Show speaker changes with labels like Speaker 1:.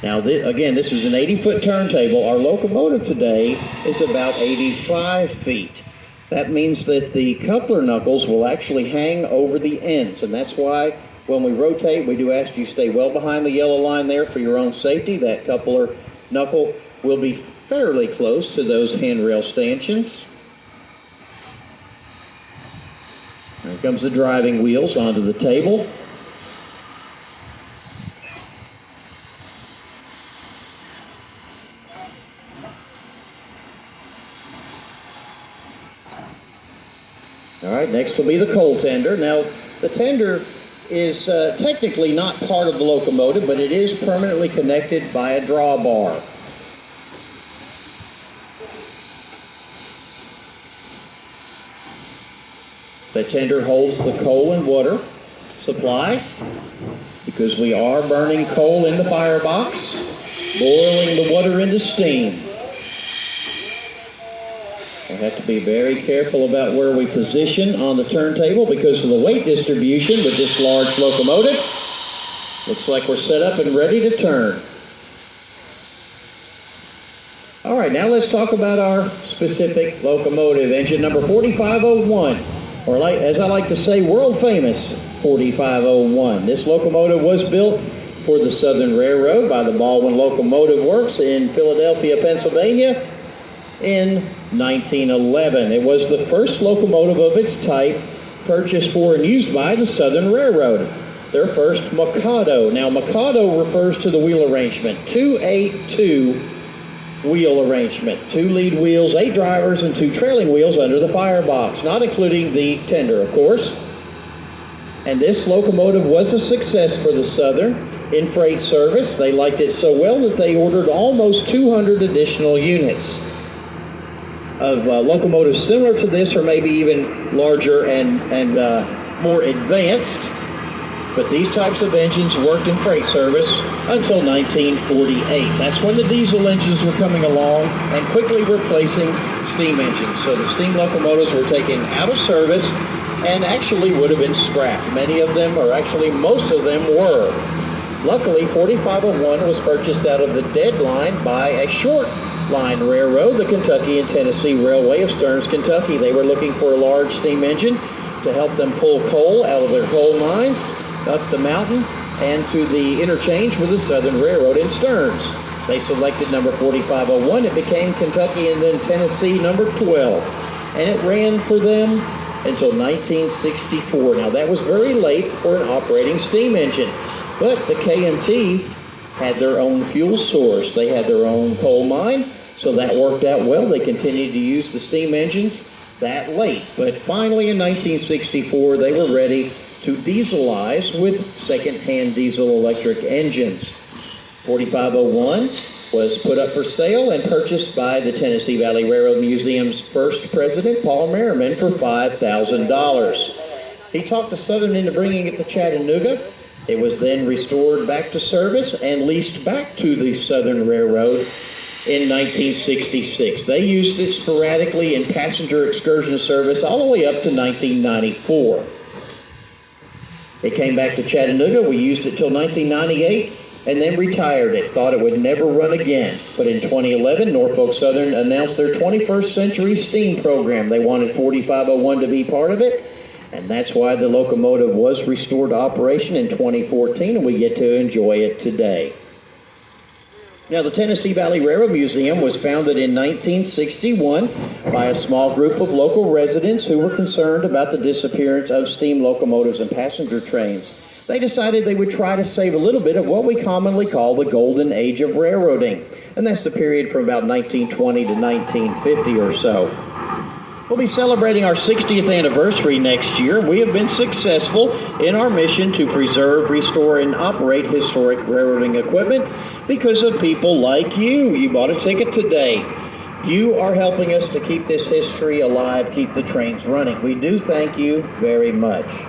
Speaker 1: Now, again, this is an 80-foot turntable. Our locomotive today is about 85 feet. That means that the coupler knuckles will actually hang over the ends, and that's why when we rotate, we do ask you stay well behind the yellow line there for your own safety. That coupler knuckle will be fairly close to those handrail stanchions. Here comes the driving wheels onto the table. All right, next will be the coal tender. Now, the tender is technically not part of the locomotive, but it is permanently connected by a drawbar. The tender holds the coal and water supply because we are burning coal in the firebox, boiling the water into steam. We have to be very careful about where we position on the turntable because of the weight distribution with this large locomotive. Looks like we're set up and ready to turn. All right, now let's talk about our specific locomotive, engine number 4501, or as I like to say, world famous 4501. This locomotive was built for the Southern Railroad by the Baldwin Locomotive Works in Philadelphia, Pennsylvania, in 1911. It was the first locomotive of its type purchased for and used by the Southern Railroad. Their first Mikado. Now, Mikado refers to the wheel arrangement. 2-8-2 wheel arrangement. 2 lead wheels, 8 drivers, and 2 trailing wheels under the firebox, not including the tender, of course. And this locomotive was a success for the Southern in freight service. They liked it so well that they ordered almost 200 additional units of locomotives similar to this, or maybe even larger and more advanced. But these types of engines worked in freight service until 1948. That's when the diesel engines were coming along and quickly replacing steam engines. So the steam locomotives were taken out of service and actually would have been scrapped. Many of them, or actually most of them, were. Luckily, 4501 was purchased out of the deadline by a short line railroad, the Kentucky and Tennessee Railway of Stearns, Kentucky. They were looking for a large steam engine to help them pull coal out of their coal mines up the mountain and to the interchange with the Southern Railroad in Stearns. They selected number 4501. It became Kentucky and then Tennessee number 12. And it ran for them until 1964. Now, that was very late for an operating steam engine, but the KMT had their own fuel source. They had their own coal mine, so that worked out well. They continued to use the steam engines that late. But finally, in 1964, they were ready to dieselize with second-hand diesel electric engines. 4501 was put up for sale and purchased by the Tennessee Valley Railroad Museum's first president, Paul Merriman, for $5,000. He talked the Southern into bringing it to Chattanooga. It was then restored back to service and leased back to the Southern Railroad in 1966. They used it sporadically in passenger excursion service all the way up to 1994. It came back to Chattanooga. We used it till 1998 and then retired it. Thought it would never run again. But in 2011, Norfolk Southern announced their 21st Century Steam program. They wanted 4501 to be part of it. And that's why the locomotive was restored to operation in 2014, and we get to enjoy it today. Now, the Tennessee Valley Railroad Museum was founded in 1961 by a small group of local residents who were concerned about the disappearance of steam locomotives and passenger trains. They decided they would try to save a little bit of what we commonly call the golden age of railroading, and that's the period from about 1920 to 1950 or so. We'll be celebrating our 60th anniversary next year. We have been successful in our mission to preserve, restore, and operate historic railroading equipment because of people like you. You bought a ticket today. You are helping us to keep this history alive, keep the trains running. We do thank you very much.